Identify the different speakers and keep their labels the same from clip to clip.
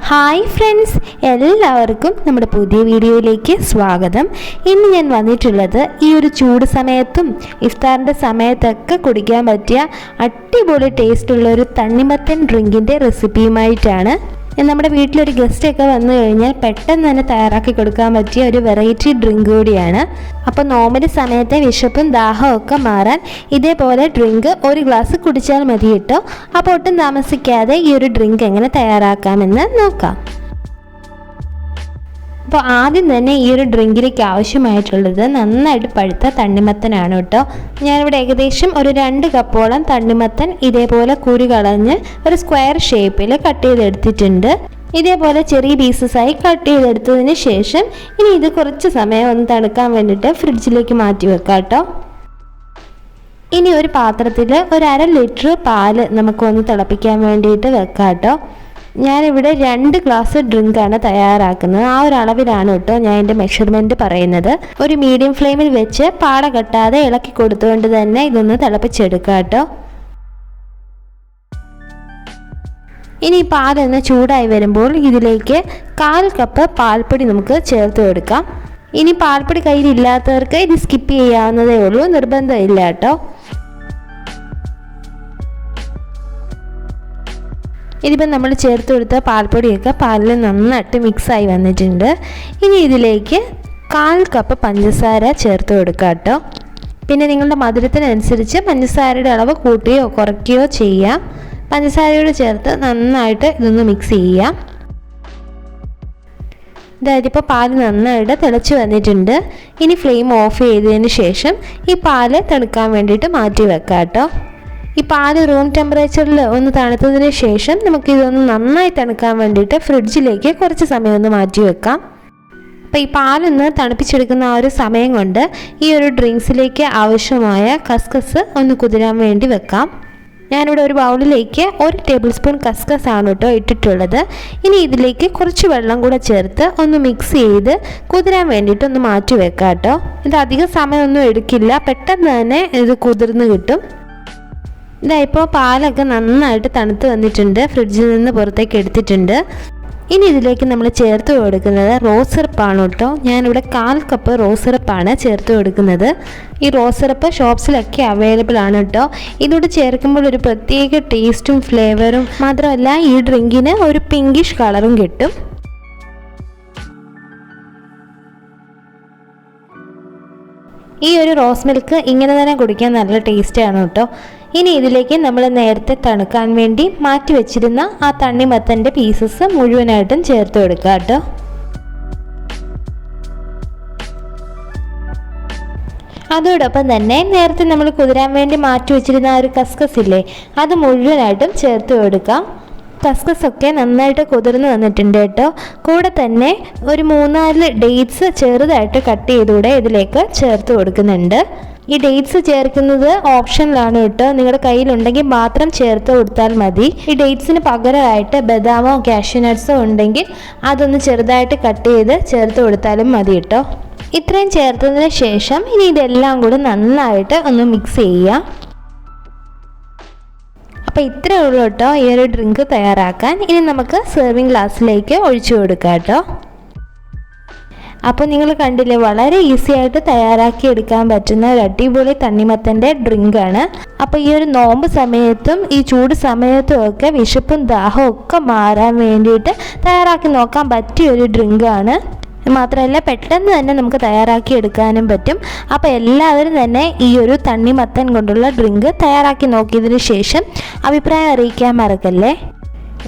Speaker 1: Hi friends, എല്ലാവർക്കും നമ്മുടെ പുതിയ വീഡിയോയിലേക്ക് സ്വാഗതം. ഇന്ന് ഞാൻ വന്നിട്ടുള്ളത് ഈ ഒരു ചൂട് സമയത്തും ഇഫ്താറിൻ്റെ സമയത്തൊക്കെ കുടിക്കാൻ പറ്റിയ അടിപൊളി ടേസ്റ്റുള്ള ഒരു തണ്ണിമത്തൻ ഡ്രിങ്കിൻ്റെ റെസിപ്പിയുമായിട്ടാണ്. നമ്മുടെ വീട്ടിലൊരു ഗസ്റ്റൊക്കെ വന്നു കഴിഞ്ഞാൽ പെട്ടെന്ന് തന്നെ തയ്യാറാക്കി കൊടുക്കാൻ പറ്റിയ ഒരു വെറൈറ്റി ഡ്രിങ്ക് കൂടിയാണ്. അപ്പോൾ നോർമലി സമയത്തെ വിശപ്പും ദാഹവും ഒക്കെ മാറാൻ ഇതേപോലെ ഡ്രിങ്ക് ഒരു ഗ്ലാസ് കുടിച്ചാൽ മതി കേട്ടോ. അപ്പോൾ ഒട്ടും താമസിക്കാതെ ഈ ഒരു ഡ്രിങ്ക് എങ്ങനെ തയ്യാറാക്കാമെന്ന് നോക്കാം. അപ്പോൾ ആദ്യം തന്നെ ഈ ഒരു ഡ്രിങ്കിലേക്ക് ആവശ്യമായിട്ടുള്ളത് നന്നായിട്ട് പഴുത്ത തണ്ണിമത്തനാണ് കേട്ടോ. ഞാനിവിടെ ഏകദേശം ഒരു 2 കപ്പോളം തണ്ണിമത്തൻ ഇതേപോലെ കുരു കളഞ്ഞ് ഒരു സ്ക്വയർ ഷേപ്പിൽ കട്ട് ചെയ്തെടുത്തിട്ടുണ്ട്. ഇതേപോലെ ചെറിയ പീസസായി കട്ട് ചെയ്തെടുത്തതിന് ശേഷം ഇനി ഇത് കുറച്ച് സമയം ഒന്ന് തണുക്കാൻ വേണ്ടിയിട്ട് ഫ്രിഡ്ജിലേക്ക് മാറ്റി വെക്കാം കേട്ടോ. ഇനി ഒരു പാത്രത്തിൽ ഒരു 1/2 ലിറ്റർ പാല് നമുക്കൊന്ന് തിളപ്പിക്കാൻ വേണ്ടിയിട്ട് വെക്കാം കേട്ടോ. ഞാനിവിടെ 2 ഗ്ലാസ് ഡ്രിങ്കാണ് തയ്യാറാക്കുന്നത്. ആ ഒരു അളവിലാണ് കേട്ടോ ഞാൻ എൻ്റെ മെഷർമെൻറ്റ് പറയുന്നത്. ഒരു മീഡിയം ഫ്ലെയിമിൽ വെച്ച് പാട കെട്ടാതെ ഇളക്കി കൊടുത്തുകൊണ്ട് തന്നെ ഇതൊന്ന് തിളപ്പിച്ചെടുക്കുക കേട്ടോ. ഇനി പാലൊന്ന് ചൂടായി വരുമ്പോൾ ഇതിലേക്ക് 1/4 കപ്പ് പാൽപ്പൊടി നമുക്ക് ചേർത്ത് കൊടുക്കാം. ഇനി പാൽപ്പൊടി കയ്യിലില്ലാത്തവർക്ക് ഇത് സ്കിപ്പ് ചെയ്യാവുന്നതേ ഉള്ളൂ, നിർബന്ധമില്ല കേട്ടോ. ഇതിപ്പോൾ നമ്മൾ ചേർത്ത് കൊടുത്ത പാൽപ്പൊടിയൊക്കെ പാലിൽ നന്നായിട്ട് മിക്സായി വന്നിട്ടുണ്ട്. ഇനി ഇതിലേക്ക് 1/4 കപ്പ് പഞ്ചസാര ചേർത്ത് കൊടുക്കുക കേട്ടോ. പിന്നെ നിങ്ങളുടെ മധുരത്തിനനുസരിച്ച് പഞ്ചസാരയുടെ അളവ് കൂട്ടുകയോ കുറയ്ക്കുകയോ ചെയ്യാം. പഞ്ചസാരയോട് ചേർത്ത് നന്നായിട്ട് ഇതൊന്ന് മിക്സ് ചെയ്യാം. അതായത് ഇപ്പോൾ പാല് നന്നായിട്ട് തിളച്ച് വന്നിട്ടുണ്ട്. ഇനി ഫ്ലെയിം ഓഫ് ചെയ്തതിന് ശേഷം ഈ പാല് തണുക്കാൻ വേണ്ടിയിട്ട് മാറ്റി വെക്കാം കേട്ടോ. ഈ പാല് റൂം ടെമ്പറേച്ചറിൽ ഒന്ന് തണുത്തതിന് ശേഷം നമുക്കിതൊന്ന് നന്നായി തണുക്കാൻ വേണ്ടിയിട്ട് ഫ്രിഡ്ജിലേക്ക് കുറച്ച് സമയം ഒന്ന് മാറ്റി വെക്കാം. അപ്പോൾ ഈ പാലൊന്ന് തണുപ്പിച്ചെടുക്കുന്ന ആ ഒരു സമയം കൊണ്ട് ഈ ഒരു ഡ്രിങ്ക്സിലേക്ക് ആവശ്യമായ കസ്കസ് ഒന്ന് കുതിരാൻ വേണ്ടി വെക്കാം. ഞാനിവിടെ ഒരു ബൗളിലേക്ക് 1 ടേബിൾ സ്പൂൺ കസ്കസ് ആണ് കേട്ടോ ഇട്ടിട്ടുള്ളത്. ഇനി ഇതിലേക്ക് കുറച്ച് വെള്ളം കൂടെ ചേർത്ത് ഒന്ന് മിക്സ് ചെയ്ത് കുതിരാൻ വേണ്ടിയിട്ട് ഒന്ന് മാറ്റി വെക്കാം കേട്ടോ. ഇത് അധികം സമയമൊന്നും എടുക്കില്ല, പെട്ടെന്ന് തന്നെ ഇത് കുതിർന്ന് കിട്ടും. ഇതായിപ്പോൾ പാലൊക്കെ നന്നായിട്ട് തണുത്ത് വന്നിട്ടുണ്ട്, ഫ്രിഡ്ജിൽ നിന്ന് പുറത്തേക്ക് എടുത്തിട്ടുണ്ട്. ഇനി ഇതിലേക്ക് നമ്മൾ ചേർത്ത് കൊടുക്കുന്നത് റോസ് സിറപ്പാണ് കേട്ടോ. ഞാനിവിടെ 1/4 കപ്പ് റോസ് സിറപ്പാണ് ചേർത്ത് കൊടുക്കുന്നത്. ഈ റോസ് സിറപ്പ് ഷോപ്സിലൊക്കെ അവൈലബിൾ ആണ് കേട്ടോ. ഇതോട് ചേർക്കുമ്പോൾ ഒരു പ്രത്യേക ടേസ്റ്റും ഫ്ലേവറും മാത്രമല്ല ഈ ഡ്രിങ്കിന് ഒരു പിങ്കിഷ് കളറും കിട്ടും. ഈ ഒരു റോസ് മിൽക്ക് ഇങ്ങനെ തന്നെ കുടിക്കാൻ നല്ല ടേസ്റ്റാണ് കേട്ടോ. ഇനി ഇതിലേക്ക് നമ്മൾ നേരത്തെ തണുക്കാൻ വേണ്ടി മാറ്റി വെച്ചിരുന്ന ആ തണ്ണിമത്തൻ്റെ പീസസ് മുഴുവനായിട്ടും ചേർത്ത് കൊടുക്കുക കേട്ടോ. അതോടൊപ്പം തന്നെ നേരത്തെ നമ്മൾ കുതിരാൻ വേണ്ടി മാറ്റി വെച്ചിരുന്ന ആ ഒരു കസ്കസ് ഇല്ലേ, അത് മുഴുവനായിട്ടും ചേർത്ത് കൊടുക്കാം. കസ്കസൊക്കെ നന്നായിട്ട് കുതിർന്ന് വന്നിട്ടുണ്ട് കേട്ടോ. കൂടെ തന്നെ ഒരു 3-4 ഡേറ്റ്സ് ചെറുതായിട്ട് കട്ട് ചെയ്തുകൂടെ ഇതിലേക്ക് ചേർത്ത് കൊടുക്കുന്നുണ്ട്. ഈ ഡേറ്റ്സ് ചേർക്കുന്നത് ഓപ്ഷനിലാണ് കേട്ടോ. നിങ്ങളുടെ കയ്യിലുണ്ടെങ്കിൽ മാത്രം ചേർത്ത് കൊടുത്താൽ മതി. ഈ ഡേറ്റ്സിന് പകരമായിട്ട് ബദാമോ കാഷ്യൂ നട്ട്സോ ഉണ്ടെങ്കിൽ അതൊന്ന് ചെറുതായിട്ട് കട്ട് ചെയ്ത് ചേർത്ത് കൊടുത്താലും മതി കേട്ടോ. ഇത്രയും ചേർത്തതിന് ശേഷം ഇനി ഇതെല്ലാം കൂടി നന്നായിട്ട് ഒന്ന് മിക്സ് ചെയ്യാം. അപ്പോൾ ഇത്രയേ ഉള്ളൂ കേട്ടോ ഈ ഒരു ഡ്രിങ്ക് തയ്യാറാക്കാൻ. ഇനി നമുക്ക് സെർവിങ് ഗ്ലാസ്സിലേക്ക് ഒഴിച്ചു കൊടുക്കാം കേട്ടോ. അപ്പോൾ നിങ്ങൾ കണ്ടില്ലേ, വളരെ ഈസി ആയിട്ട് തയ്യാറാക്കി എടുക്കാൻ പറ്റുന്ന ഒരു അടിപൊളി തണ്ണിമത്തൻ്റെ ഡ്രിങ്കാണ്. അപ്പോൾ ഈ ഒരു നോമ്പ് സമയത്തും ഈ ചൂട് സമയത്തും ഒക്കെ വിശപ്പും ദാഹവും ഒക്കെ മാറാൻ വേണ്ടിയിട്ട് തയ്യാറാക്കി നോക്കാൻ പറ്റിയൊരു ഡ്രിങ്കാണ്. മാത്രമല്ല പെട്ടെന്ന് തന്നെ നമുക്ക് തയ്യാറാക്കി എടുക്കാനും പറ്റും. അപ്പോൾ എല്ലാവരും തന്നെ ഈ ഒരു തണ്ണിമത്തൻ കൊണ്ടുള്ള ഡ്രിങ്ക് തയ്യാറാക്കി നോക്കിയതിന് ശേഷം അഭിപ്രായം അറിയിക്കാൻ മറക്കല്ലേ.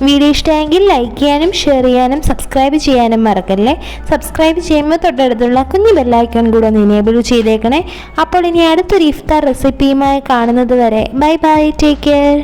Speaker 1: വീഡിയോ ഇഷ്ടമെങ്കിൽ ലൈക്ക് ചെയ്യാനും ഷെയർ ചെയ്യാനും സബ്സ്ക്രൈബ് ചെയ്യാനും മറക്കല്ലേ. സബ്സ്ക്രൈബ് ചെയ്യുമ്പോൾ തൊട്ടടുത്തുള്ള കുഞ്ഞു ബെല്ലൈക്കൺ കൂടെ ഒന്ന് എനേബിൾ ചെയ്തേക്കണേ. അപ്പോൾ ഇനി അടുത്തൊരു ഇഫ്താർ റെസിപ്പിയുമായി കാണുന്നത് വരെ ബൈ ബൈ, ടേക്ക് കെയർ.